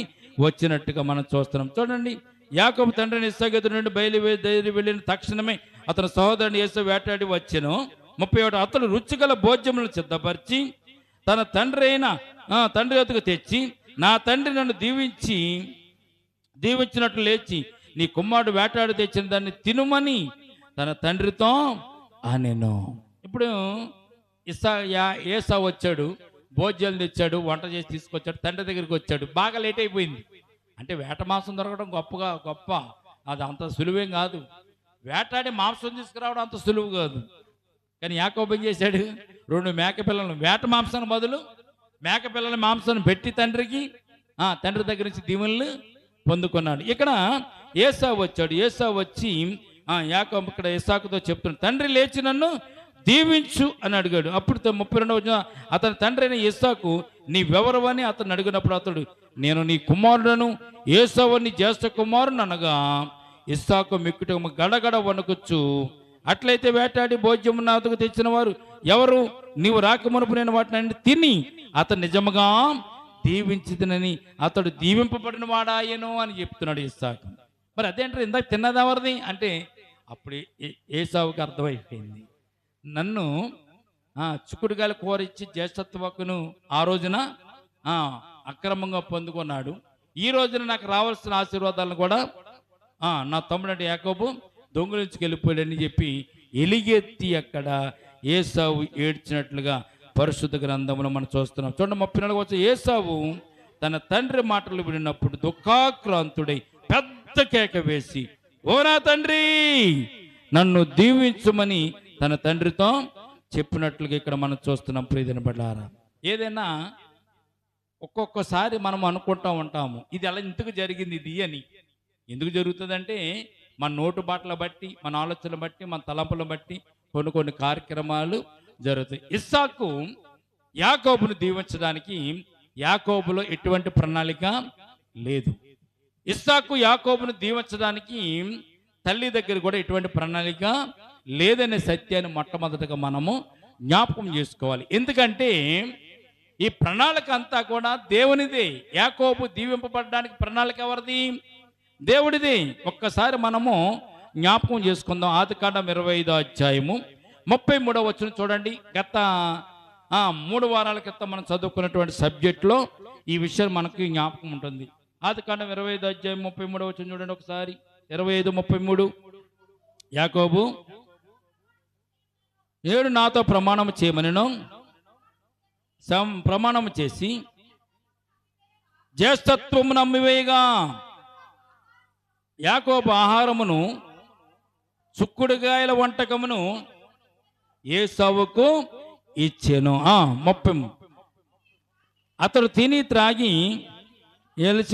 వచ్చినట్టుగా మనం చూస్తున్నాం. చూడండి, యాకోబు తండ్రిని ఇస్సాకు ఎదురు నుండి బయలుదేరి వెళ్ళిన తక్షణమే అతని సహోదరుని ఏసావు వేటాడి వచ్చెను. 31 అతడు రుచిగల భోజ్యములను సిద్ధపరిచి తన తండ్రి వద్దకు తెచ్చి, నా తండ్రి నన్ను దీవించినట్లు లేచి నీ కుమారుడు వేటాడి తెచ్చిన దాన్ని తినుమని తన తండ్రితో అనెను. ఇప్పుడు ఏసావు వచ్చాడు, భోజ్యాలు తెచ్చాడు, వంట చేసి తీసుకొచ్చాడు, తండ్రి దగ్గరికి వచ్చాడు. బాగా లేట్ అయిపోయింది. అంటే వేట మాంసం దొరకడం గొప్ప, అది అంత సులువేం కాదు. వేటాడి మాంసం తీసుకురావడం అంత సులువు కాదు. కానీ యాకోబు ఏం చేశాడు, 2 మేక పిల్లలను వేట మాంసాన్ని బదులు మేక పిల్లల మాంసాన్ని పెట్టి తండ్రి దగ్గర నుంచి దీవెనలు పొందుకున్నాడు. ఇక్కడ ఏసావు వచ్చాడు. ఏసావు వచ్చి యాకోబు ఇక్కడ ఇస్సాకుతో చెప్తున్నాడు, తండ్రి లేచి నన్ను దీవించు అని అడిగాడు. అప్పుడు 32వ అతని తండ్రి అయిన ఇస్సాకు నీవెవరవని అతను అడిగినప్పుడు అతడు, నేను నీ కుమారుడను ఏసావు నీ జ్యేష్ఠ కుమారుని అనగా, ఇస్సాకు మిక్కుటము గడగడ వణుకుచ్చు, అట్లయితే వేటాడి భోజ్యము నాతకు తెచ్చిన వారు ఎవరు? నీవు రాకమునుపు నేను వాటిని తిని అతను నిజముగా దీవించినని అతడు దీవింపబడిన వాడాయను అని చెప్తున్నాడు ఇస్సాకు. మరి అదేంటారు, ఇందాక తిన్నదెవరిది అంటే అప్పుడు ఏసావుకి అర్థమైపోయింది, నన్ను చిక్కుడుగాయల కూర ఇచ్చి జ్యేష్ఠత్వకును ఆ రోజున అక్రమంగా పొందుకున్నాడు. ఈ రోజున నాకు రావాల్సిన ఆశీర్వాదాలను కూడా నా తమ్ముడు యాకోబు దొంగిలించుకెళ్ళిపోయాడని చెప్పి ఎలిగెత్తి అక్కడ ఏసావు ఏడ్చినట్లుగా పరిశుద్ధ గ్రంథంలో మనం చూస్తున్నాం. చూడండి, 34 వచ్చి ఏసావు తన తండ్రి మాటలు విన్నప్పుడు దుఃఖాక్రాంతుడై పెద్ద కేక వేసి, ఓ నా తండ్రి నన్ను దీవించుమని తన తండ్రితో చెప్పినట్లుగా ఇక్కడ మనం చూస్తున్నాం. ప్రియమైన బిడ్డలారా, ఏదైనా ఒక్కొక్కసారి మనం అనుకుంటూ ఉంటాము, ఇది అలా ఇంతకు జరిగింది ఇది అని. ఎందుకు జరుగుతుందంటే మన నోటు బాటలు బట్టి, మన ఆలోచనలు బట్టి, మన తలంపులను బట్టి కొన్ని కార్యక్రమాలు జరుగుతాయి. ఇస్సాకు యాకోబును దీవించడానికి యాకోబులో ఎటువంటి ప్రణాళిక లేదు. ఇస్సాకు యాకోబును దీవించడానికి తల్లి దగ్గర కూడా ఎటువంటి ప్రణాళిక లేదనే సత్యాన్ని మొట్టమొదటిగా మనము జ్ఞాపకం చేసుకోవాలి. ఎందుకంటే ఈ ప్రణాళిక అంతా కూడా దేవునిదే. యాకోబు దీవింపబడడానికి ప్రణాళిక ఎవరిది? దేవుడిది. ఒక్కసారి మనము జ్ఞాపకం చేసుకుందాం. ఆదికాండం 25వ అధ్యాయము 33వ వచనం చూడండి. గత 3 వారాల క్రితం మనం చదువుకున్నటువంటి సబ్జెక్ట్లో ఈ విషయం మనకి జ్ఞాపకం ఉంటుంది. ఆదికాండం 25వ అధ్యాయం 33వ వచనం చూడండి ఒకసారి. 25:33. యాకోబు 7 నాతో ప్రమాణం చేయమనెను, ప్రమాణం చేసి జ్యేష్ఠత్వము నమ్మివేయగా యాకోబు ఆహారమును చుక్కుడుగాయల వంటకమును ఏసావుకు ఇచ్చెను. 30. అతడు తిని త్రాగి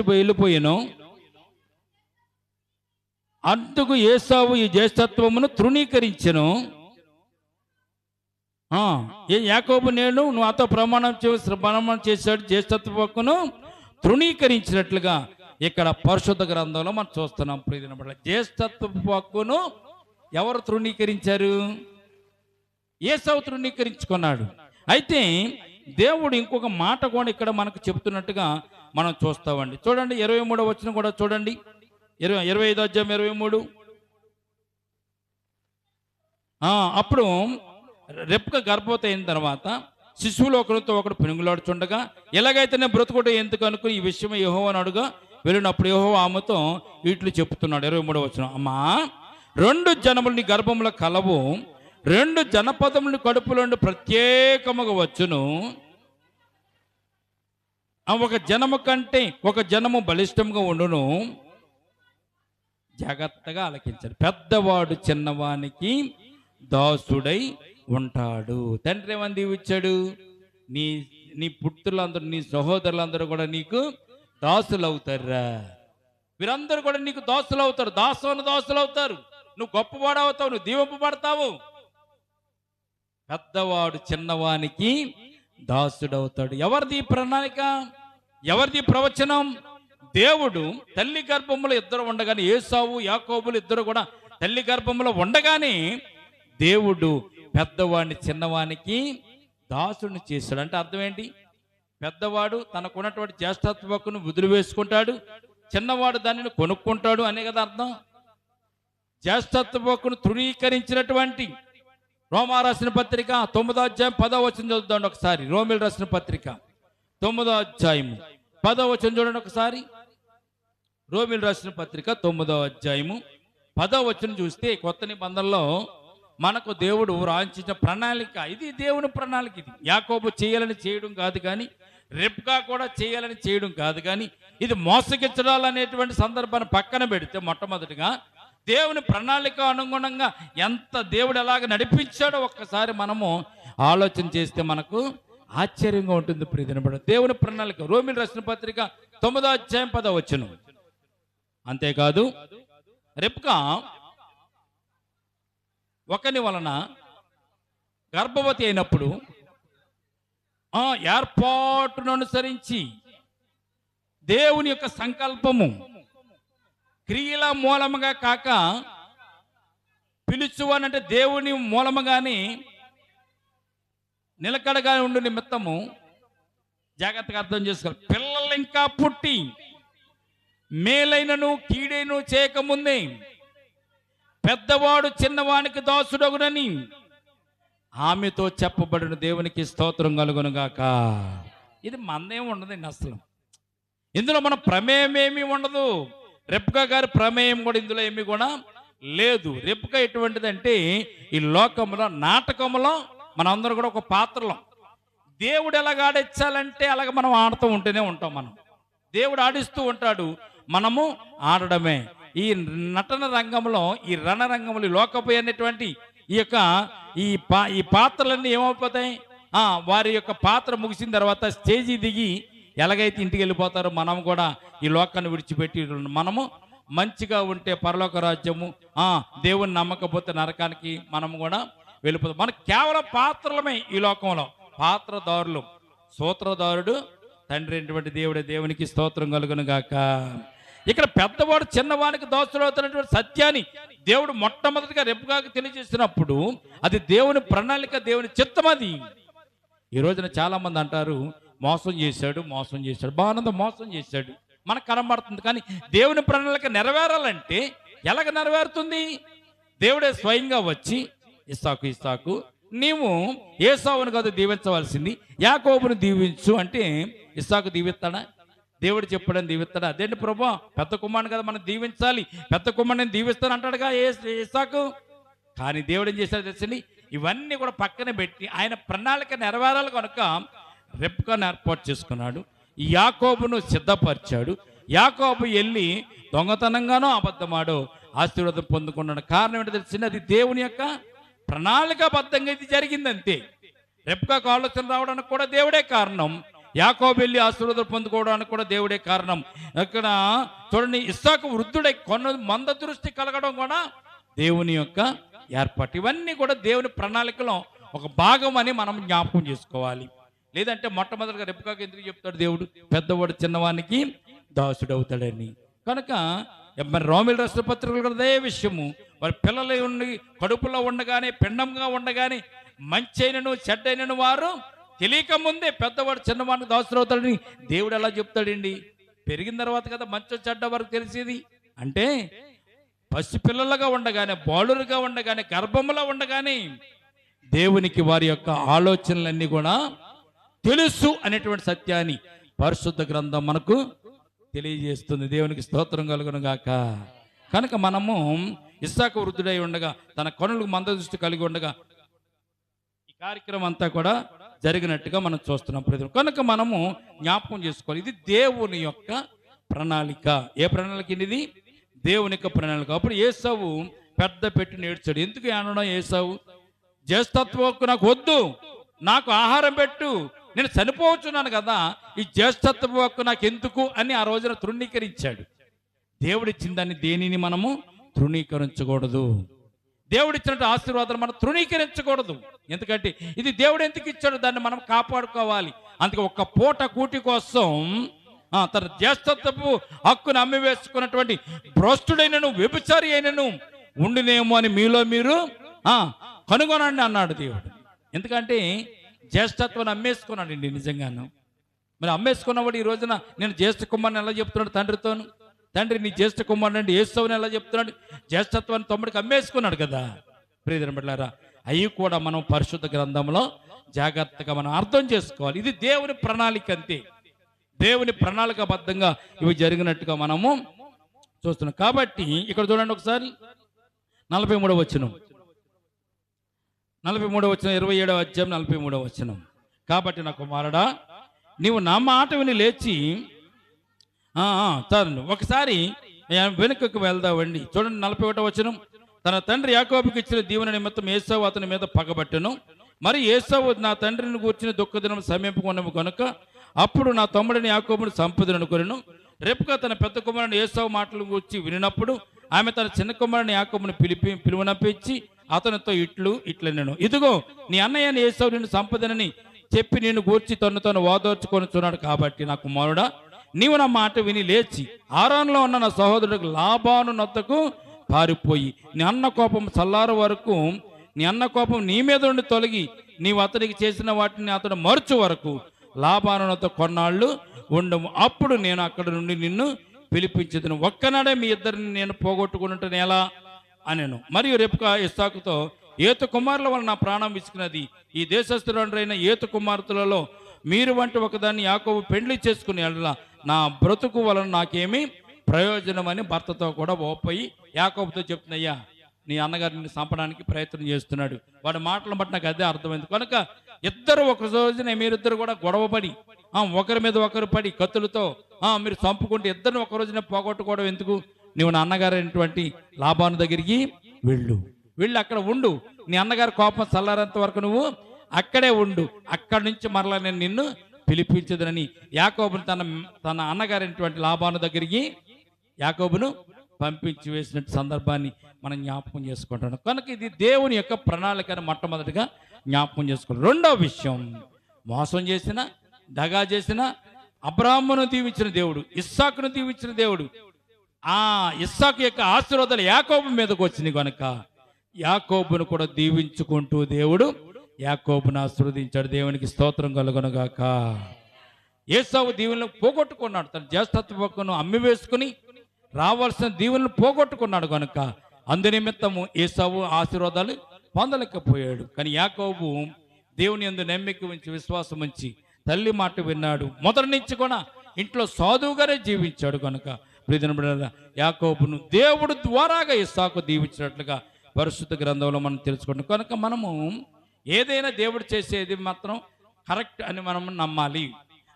వెళ్ళిపోయాను. అందుకు ఏసావు ఈ జ్యేష్ఠత్వమును తృణీకరించెను. యాకోబు నువ్వు అతో ప్రమాణం చేశాడు, జ్యేష్ఠత్వమును తృణీకరించినట్లుగా ఇక్కడ పరిశుద్ధ గ్రంథంలో మనం చూస్తున్నాం. ప్రియమైన జ్యేష్ఠత్వపు హక్కును ఎవరు తృణీకరించారు? ఏసావు తృణీకరించుకున్నాడు. అయితే దేవుడు ఇంకొక మాట కూడా ఇక్కడ మనకు చెబుతున్నట్టుగా మనం చూస్తామండి. చూడండి 23వ వచనం కూడా చూడండి. 25వ అధ్యాయం 23. అప్పుడు రెప్క గర్భవతి అయిన తర్వాత శిశువులో ఒకరితో ఒకడు పెనుగులాడుచుండగా ఎలాగైతేనే బ్రతుకుడు ఎందుకు అనుకుని ఈ విషయం యెహోవాను అడుగా వెళ్ళినప్పుడు యెహోవా ఆమెతో ఇట్లు చెప్తున్నాడు. 23వ వచనం. అమ్మా, 2 జనములు నీ గర్భంలో కలవు, 2 జనపదములు కడుపులో ప్రత్యేకముగా వచ్చును. ఒక జనము కంటే ఒక జనము బలిష్టంగా ఉండును. జాగ్రత్తగా ఆలకించాడు. పెద్దవాడు చిన్నవానికి దాసుడై ఉంటాడు. తండ్రి ఏమని దీవిచ్చాడు? నీ నీ పుత్రులందరూ, నీ సహోదరులందరూ కూడా నీకు దాసులు అవుతారా. వీరందరూ కూడా నీకు దాసులు అవుతారు. దాసులు అవుతారు. నువ్వు గొప్పవాడు అవుతావు, నువ్వు దీవింపబడతావు. పెద్దవాడు చిన్నవానికి దాసుడవుతాడు. ఎవరిది ప్రణాళిక? ఎవరిది ప్రవచనం? దేవుడు తల్లి గర్భంలో ఇద్దరు ఉండగానే, ఏసావు యాకోబులు ఇద్దరు కూడా తల్లి గర్భంలో ఉండగానే దేవుడు పెద్దవాడిని చిన్నవానికి దాసుడిని చేశాడు. అంటే అర్థం ఏంటి? పెద్దవాడు తనకున్నటువంటి జ్యేష్ఠత్వ హక్కును వదిలివేసుకుంటాడు, చిన్నవాడు దానిని కొనుక్కుంటాడు అనే కదా అర్థం. జ్యేష్ఠత్వ హక్కును తృణీకరించినటువంటి రోమా రాసిన పత్రిక 9వ అధ్యాయం 10వ వచనం చదువుతాండి ఒకసారి. రోమిల్ రాసిన పత్రిక 9వ అధ్యాయము 10వ వచనం చూడండి ఒకసారి. రోమిల్ రాసిన పత్రిక 9వ అధ్యాయము 10వ వచనం చూస్తే కొత్త నిబంధనలో మనకు దేవుడు రాయించిన ప్రణాళిక ఇది. దేవుని ప్రణాళిక ఇది. యాకోబు చేయాలని చేయడం కాదు కానీ, రెబ్కా కూడా చేయాలని చేయడం కాదు కానీ, ఇది మోసగించడాలు అనేటువంటి సందర్భాన్ని పక్కన పెడితే మొట్టమొదటిగా దేవుని ప్రణాళిక అనుగుణంగా ఎంత దేవుడు ఎలాగ నడిపించాడో ఒక్కసారి మనము ఆలోచన చేస్తే మనకు ఆశ్చర్యంగా ఉంటుంది. ప్రియదినబడ దేవుని ప్రణాళిక. రోమిల్ రాసిన పత్రిక 9వ అధ్యాయం 10వ వచనం. అంతేకాదు, రెబ్కా ఒకని వలన గర్భవతి అయినప్పుడు ఏర్పాటును అనుసరించి దేవుని యొక్క సంకల్పము క్రియల మూలముగా కాక పిలుచువానంటే దేవుని మూలముగాని నిలకడగా ఉండు నిమిత్తము జాగ్రత్తగా అర్థం చేసుకోవాలి. పిల్లలు ఇంకా పుట్టి మేలైనను కీడైను చేయకముందే పెద్దవాడు చిన్నవానికి దాసుడగునని ఆమెతో చెప్పబడిన దేవునికి స్తోత్రం కలుగునుగాక. ఇది మనదేం ఉండదండి అసలు. ఇందులో మన ప్రమేయం ఏమీ ఉండదు. రెబ్కా గారి ప్రమేయం కూడా ఇందులో ఏమీ కూడా లేదు. రెబ్కా ఎటువంటిదంటే ఈ లోకంలో నాటకంలో మనందరూ కూడా ఒక పాత్రలో దేవుడు ఎలాగ ఆడించాలంటే అలాగ మనం ఆడుతూ ఉంటూనే ఉంటాం. మనం దేవుడు ఆడిస్తూ ఉంటాడు, మనము ఆడడమే. ఈ నటన రంగంలో, ఈ రణరంగంలో, ఈ లోకపు అనేటువంటి ఈ పాత్రలన్నీ ఏమైపోతాయి? వారి యొక్క పాత్ర ముగిసిన తర్వాత స్టేజీ దిగి ఎలాగైతే ఇంటికి వెళ్ళిపోతారో మనం కూడా ఈ లోకాన్ని విడిచిపెట్టి మనము మంచిగా ఉంటే పరలోక రాజ్యము, దేవుని నమ్మకపోతే నరకానికి మనము కూడా వెళ్ళిపోతాం. మనకు కేవలం పాత్రలమే ఈ లోకంలో, పాత్రదారులు. సూత్రధారుడు తండ్రి అయినటువంటి దేవుడే. దేవునికి స్తోత్రం కలుగును గాక. ఇక్కడ పెద్దవాడు చిన్నవానికి దోస్తుడు అవుతున్నటువంటి సత్యాన్ని దేవుడు మొట్టమొదటిగా రెప్కాకు తెలియజేసినప్పుడు అది దేవుని ప్రణాళిక, దేవుని చిత్తం. అది ఈ రోజున చాలా మంది అంటారు మోసం చేశాడు, మోసం చేశాడు. బాగానంద మోసం చేశాడు మనకు కనబడుతుంది, కానీ దేవుని ప్రణాళిక నెరవేరాలంటే ఎలాగ నెరవేరుతుంది? దేవుడే స్వయంగా వచ్చి ఇస్సాకు నీవు ఏసావును కాదు దీవించవలసింది, యాకోబును దీవించు అంటే ఇస్సాకు దీవిస్తాడా? దేవుడు చెప్పాడని దీవిస్తాడా? అదేంటి ప్రభా, పెద్ద కుమారుని కదా మనం దీవించాలి, పెద్ద కుమారుని దీవిస్తాను అంటాడుగా ఇస్సాకు. కానీ దేవుడు ఏం చేశాడు తెలిసింది? ఇవన్నీ కూడా పక్కన పెట్టి ఆయన ప్రణాళిక నెరవేరాలి కనుక రెప్కాను ఏర్పాటు చేసుకున్నాడు, యాకోబును సిద్ధపరిచాడు. యాకోబు వెళ్ళి దొంగతనంగానో అబద్ధమాడో ఆశీర్వాదం పొందుకున్నాడు. కారణం ఏంటో తెలిసింది? అది దేవుని యొక్క ప్రణాళికాబద్ధంగా ఇది జరిగింది అంతే. రెప్కాకు ఆలోచన రావడానికి కూడా దేవుడే కారణం, యాకోబు వెళ్ళి ఆశీర్వాదం పొందుకోవడానికి కూడా దేవుడే కారణం. ఇక్కడ చూడండి, ఇస్సాకు వృద్ధుడై కొన్న మంద దృష్టి కలగడం కూడా దేవుని యొక్క ఏర్పాటు. ఇవన్నీ కూడా దేవుని ప్రణాళికలో ఒక భాగం అని మనం జ్ఞాపకం చేసుకోవాలి. లేదంటే మొట్టమొదటిగా రెప్కాకు ఎందుకు చెప్తాడు దేవుడు? పెద్దవాడు చిన్నవానికి దాసుడు అవుతాడని. కనుక మరి రోమిల రాష్ట్ర పత్రికలు కూడా అదే విషయము. వారి పిల్లలు ఉండి కడుపులో ఉండగానే, పిండంగా ఉండగానే మంచి అయినను చెడ్డైనను వారు తెలియక ముందే పెద్దవాడు చిన్నవాడిని దాసుడు అవుతాడని దేవుడు ఎలా చెప్తాడండి? పెరిగిన తర్వాత కదా మంచి చెడ్డ వరకు తెలిసేది. అంటే పసిపిల్లలుగా ఉండగానే, బాలురుగా ఉండగానే, గర్భంలో ఉండగానే దేవునికి వారి యొక్క ఆలోచనలన్నీ కూడా తెలుసు అనేటువంటి సత్యాన్ని పరిశుద్ధ గ్రంథం మనకు తెలియజేస్తుంది. దేవునికి స్తోత్రం కలుగును గాక. కనుక మనము ఇస్సాకు వృద్ధుడై ఉండగా, తన కనులకు మంద దృష్టి కలిగి ఉండగా ఈ కార్యక్రమం అంతా కూడా జరిగినట్టుగా మనం చూస్తున్నాం. కనుక మనము జ్ఞాపకం చేసుకోవాలి, ఇది దేవుని యొక్క ప్రణాళిక. ఏ ప్రణాళిక ఇది? దేవుని యొక్క ప్రణాళిక. అప్పుడు ఏసావు పెద్ద పెట్టి నేర్చాడు. ఎందుకు అనడం? ఏసావు జ్యేష్ఠత్వకు నాకు వద్దు, నాకు ఆహారం పెట్టు, నేను చనిపోవచ్చున్నాను కదా, ఈ జ్యేష్ఠత్వ హక్కు నాకు ఎందుకు అని ఆ రోజున తృణీకరించాడు. దేవుడిచ్చిన దాన్ని దేనిని మనము తృణీకరించకూడదు. దేవుడిచ్చినట్టు ఆశీర్వాదాలు మనం తృణీకరించకూడదు. ఎందుకంటే ఇది దేవుడు ఎందుకు ఇచ్చాడు, దాన్ని మనం కాపాడుకోవాలి. అందుకే ఒక్క పూట కూటి కోసం తన జ్యేష్ఠత్వపు హక్కును అమ్మివేసుకున్నటువంటి భ్రష్టుడైనను వ్యభిచారి అయినను ఉండినేమో అని మీలో మీరు కనుగొనండి అన్నాడు దేవుడు. ఎందుకంటే జ్యేష్ఠత్వాన్ని అమ్మేసుకున్నాడండి నిజంగాను. మరి అమ్మేసుకున్నవాడు ఈ రోజున నేను జ్యేష్ఠ కుమారుని ఎలా చెప్తున్నాడు తండ్రితోను? తండ్రి నీ జ్యేష్ఠ కుమారుడు అంటే ఏసావుని ఎలా చెప్తున్నాడు? జ్యేష్ఠత్వాన్ని తమ్ముడికి అమ్మేసుకున్నాడు కదా. ప్రియమైన బిడ్డలారా, అవి కూడా మనం పరిశుద్ధ గ్రంథంలో జాగ్రత్తగా మనం అర్థం చేసుకోవాలి. ఇది దేవుని ప్రణాళిక అంతే. దేవుని ప్రణాళికాబద్ధంగా ఇవి జరిగినట్టుగా మనము చూస్తున్నాం. కాబట్టి ఇక్కడ చూడండి ఒకసారి 43వ వచనం, 27వ అధ్యాయం 43వ వచనం. కాబట్టి నా కుమారుడా, నీవు నా మాట విని లేచి చాలు ఒకసారి వెనుకకు వెళ్దామండి. చూడండి 41వ వచనం. తన తండ్రి యాకోబుకి ఇచ్చిన దీవెన నిమిత్తం ఏసావు అతని మీద పగబట్టెను. మరి ఏసావు నా తండ్రిని కూర్చుని దుఃఖదినం సమీపకున్నము కనుక అప్పుడు నా తమ్ముడిని యాకోబుని సంపదను అనుకొనెను. రెప్కా తన పెద్ద కుమారుని ఏసావు మాటలు కూర్చి వినినప్పుడు ఆమె తన చిన్న కుమారుని యాకోబుని పిలువనంపించి అతనితో ఇట్లనెను, ఇదిగో నీ అన్నయ్యని ఏసావు నిన్ను సంపదనని చెప్పి నేను గూర్చి తను ఓదార్చుకొనుచున్నాడు. కాబట్టి నా కుమారుడా, నీవు నా మాట విని లేచి ఆరాన్లో ఉన్న నా సహోదరుడికి లాబాను నొద్దకు పారిపోయి నీ అన్న కోపం చల్లారు వరకు, నీ అన్న కోపం నీ మీద నుండి తొలగి నీవు అతనికి చేసిన వాటిని అతడు మరుచు వరకు లాబాను నొద్ద కొన్నాళ్ళు ఉండము. అప్పుడు నేను అక్కడ నుండి నిన్ను పిలిపించదును. ఒక్కనాడే మీ ఇద్దరిని నేను పోగొట్టుకున్నట్టు ఎలా అనెను. మరియు రెప్కా ఇస్సాకుతో, ఏతు కుమారుల వల్ల నా ప్రాణం విసుకున్నది. ఈ దేశస్థులైన ఏతు కుమార్తెలలో మీరు వంటి ఒకదాన్ని యాకోబు పెండ్లి చేసుకుని వెళ్ళలా నా బ్రతుకు వలన నాకేమీ ప్రయోజనం అని భర్తతో కూడా ఓపోయి యాకోబుతో చెప్తున్నాయ్యా, నీ అన్నగారిని చంపడానికి ప్రయత్నం చేస్తున్నాడు. వాడి మాటలను బట్టి నాకు అదే అర్థమైంది. కనుక ఇద్దరు ఒక రోజున మీరిద్దరు కూడా గొడవపడి ఒకరి మీద ఒకరు పడి కత్తులతో మీరు చంపుకుంటే ఇద్దరిని ఒక రోజున పోగొట్టుకోవడం ఎందుకు? నువ్వు నా అన్నగారైనటువంటి లాబాను దగ్గరికి వెళ్ళి అక్కడ ఉండు. నీ అన్నగారి కోపం చల్లారేంత వరకు నువ్వు అక్కడే ఉండు. అక్కడి నుంచి మరలా నేను నిన్ను పిలిపించదునని యాకోబును తన అన్నగారైనటువంటి లాబాను దగ్గరికి యాకోబును పంపించి వేసినట్టు సందర్భాన్ని మనం జ్ఞాపకం చేసుకుంటాం. కనుక ఇది దేవుని యొక్క ప్రణాళికను మొట్టమొదటిగా జ్ఞాపకం చేసుకోవాలి. రెండవ విషయం, మోసం చేసిన, దగా చేసిన అబ్రాహామును దీవించిన దేవుడు, ఇస్సాకును దీవించిన దేవుడు, ఆ ఇస్సాకు యొక్క ఆశీర్వాదాలు యాకోబు మీదకు వచ్చినాయి కనుక యాకోబును కూడా దీవించుకుంటూ దేవుడు యాకోబును ఆశీర్వదించాడు. దేవునికి స్తోత్రం కలుగునుగాక. ఏసావు దీవెనలు పోగొట్టుకున్నాడు. తన జ్యేష్ఠత్వ హక్కును అమ్మి వేసుకుని రావాల్సిన దీవెనలు పోగొట్టుకున్నాడు కనుక అందునిమిత్తము ఏసావు ఆశీర్వాదాలు పొందలేకపోయాడు. కానీ యాకోబు దేవుని యందు నమ్మిక ఉంచి విశ్వాసం ఉంచి తల్లి మాట విన్నాడు. మొదటి నుంచి కూడా ఇంట్లో సాధువుగానే జీవించాడు కనుక ప్రియమైన యాకోబును దేవుడు ద్వారాగా ఇస్సాకు దీవించినట్లుగా పరిశుద్ధ గ్రంథంలో మనం తెలుసుకుంటాం. కనుక మనము ఏదైనా దేవుడు చేసేది మాత్రం కరెక్ట్ అని మనం నమ్మాలి.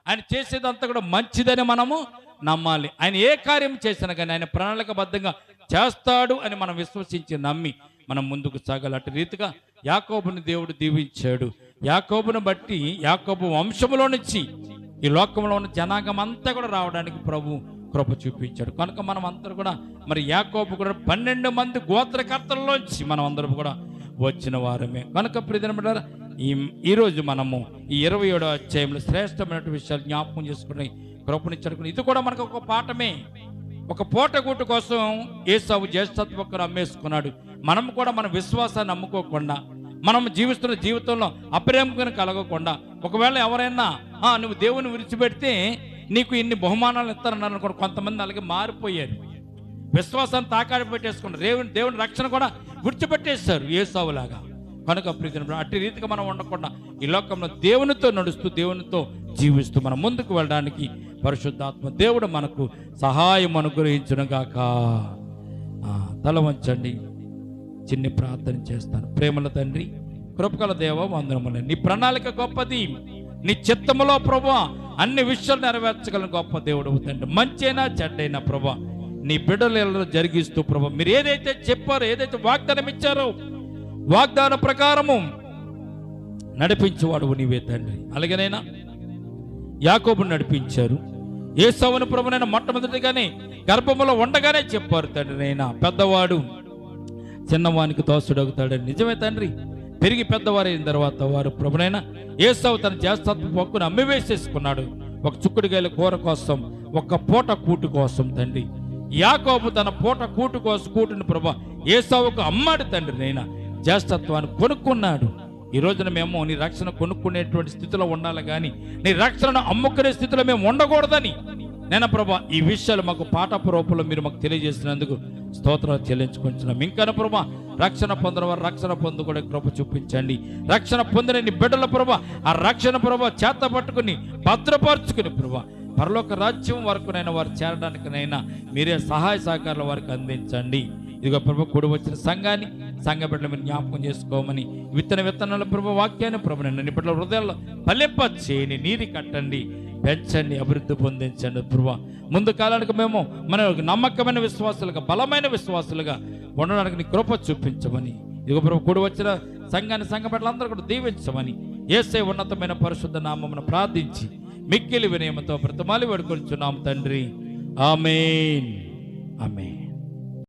ఆయన చేసేదంతా కూడా మంచిదని మనము నమ్మాలి. ఆయన ఏ కార్యం చేసినా కానీ ఆయన ప్రణాళికబద్ధంగా చేస్తాడు అని మనం విశ్వసించి నమ్మి మనం ముందుకు సాగాలి. అటు రీతిగా యాకోబుని దేవుడు దీవించాడు. యాకోబును బట్టి యాకోబు వంశములో నుంచి ఈ లోకంలో ఉన్న జనాంగం అంతా కూడా రావడానికి ప్రభు కృప చూపించాడు. కనుక మనం అందరూ కూడా మరి యాకోబు కూడా 12 మంది గోత్రకర్తల్లోంచి మనం అందరం కూడా వచ్చిన వారమే. కనుక ప్రియమైన ఈరోజు మనము ఈ 27వ అధ్యాయంలో శ్రేష్టమైన విషయాలు జ్ఞాపకం చేసుకుని కృపనిచ్చాడు. ఇది కూడా మనకు ఒక పాఠమే. ఒక పూటగూటు కోసం ఏసావు జ్యేష్ఠత్వను అమ్మేసుకున్నాడు. మనం కూడా మన విశ్వాసాన్ని నమ్ముకోకుండా మనం జీవిస్తున్న జీవితంలో అప్రేమకుని కలగకుండా ఒకవేళ ఎవరైనా నువ్వు దేవుని విడిచిపెడితే నీకు ఇన్ని బహుమానాలు ఇస్తారన్నారు అనుకోండి. కొంతమంది అలాగే మారిపోయారు. విశ్వాసాన్ని తాకాడి పెట్టేసుకున్నారు. దేవుని రక్షణ కూడా విడిచిపెట్టేస్తారు ఏసావులాగా. కనుక ప్రియమైన అట్టి రీతిగా మనం ఉండకుండా ఈ లోకంలో దేవునితో నడుస్తూ దేవునితో జీవిస్తూ మనం ముందుకు వెళ్ళడానికి పరిశుద్ధాత్మ దేవుడు మనకు సహాయం అనుగ్రహించును గాక. తల వంచండి, చిన్ని ప్రార్థన చేస్తాను. ప్రేమల తండ్రి, కృపగల దేవ, వందనములు. నీ ప్రణాళిక గొప్పది. నీ చిత్తములో ప్రభువా అన్ని విషయాలు నెరవేర్చగల గొప్ప దేవుడు తండ్రి. మంచైనా చెడ్డైనా ప్రభువా నీ బిడ్డలలో జరిగిస్తూ ప్రభు మీరు ఏదైతే చెప్పారో, ఏదైతే వాగ్దానం ఇచ్చారో వాగ్దాన ప్రకారము నడిపించేవాడు నీవే తండ్రి. అలాగేనైనా యాకోబును నడిపించారు. ఏసావును ప్రభునైనా మొట్టమొదటిగానే గర్భములో ఉండగానే చెప్పారు తండ్రి, నైనా పెద్దవాడు చిన్నవానికి దోసుడవుతాడని. నిజమే తండ్రి. పెరిగి పెద్దవారైన తర్వాత వారు ప్రభునైనా ఏసావు తన జ్యేష్ఠత్వ హక్కును అమ్మివేసేసుకున్నాడు. ఒక చుక్కుడుగాయల కూర కోసం, ఒక పూట కూటు కోసం తండ్రి. యాకోబు తన పూట కూటు కోసం కూటుని ప్రభు ఏసావుకు అమ్మాడు తండ్రి. నైనా జ్యేష్ఠత్వాన్ని కొనుక్కున్నాడు. ఈ రోజున మేము నీ రక్షణ కొనుక్కునేటువంటి స్థితిలో ఉండాలి కానీ నీ రక్షణను అమ్ముకునే స్థితిలో మేము ఉండకూడదని నేను ప్రభా ఈ విషయాలు మాకు పాఠపు రూపంలో మీరు మాకు తెలియజేసినందుకు స్తోత్రాలు చెల్లించుకుంటున్నాం. ఇంకా ప్రభా రక్షణ పొందిన వారు రక్షణ పొందుకునే కృప చూపించండి. రక్షణ పొందిన నీ బిడ్డల ప్రభా ఆ రక్షణ ప్రభా చేత పట్టుకుని భద్రపరుచుకుని ప్రభా పరలోక రాజ్యం వరకునైనా వారు చేరడానికినైనా మీరే సహాయ సహకారాలు వారికి అందించండి. ఇదిగో ప్రభు కూడి వచ్చిన సంఘాన్ని, సంఘ బిడ్డలు మీరు జ్ఞాపకం చేసుకోమని విత్తనాల ప్రభు వాక్యాన్ని ప్రభు నిన్న బిడ్డల హృదయాల్లో ఫలింప చేయని, నీరు కట్టండి, పెంచండి, అభివృద్ధి పొందించండి ప్రభు. ముందు కాలానికి మేము మన నమ్మకమైన విశ్వాసులుగా, బలమైన విశ్వాసులుగా ఉండడానికి నీ కృప చూపించమని ఇదిగో ప్రభు కూడి వచ్చిన సంఘాన్ని, సంఘ బిడ్డలందరూ కూడా దీవించమని యేసయ్య ఉన్నతమైన పరిశుద్ధ నామమున ప్రార్థించి మిక్కిలి వినయముతో బ్రతమాలి వేడుకొంచున్నాము తండ్రి. ఆమేన్, ఆమేన్.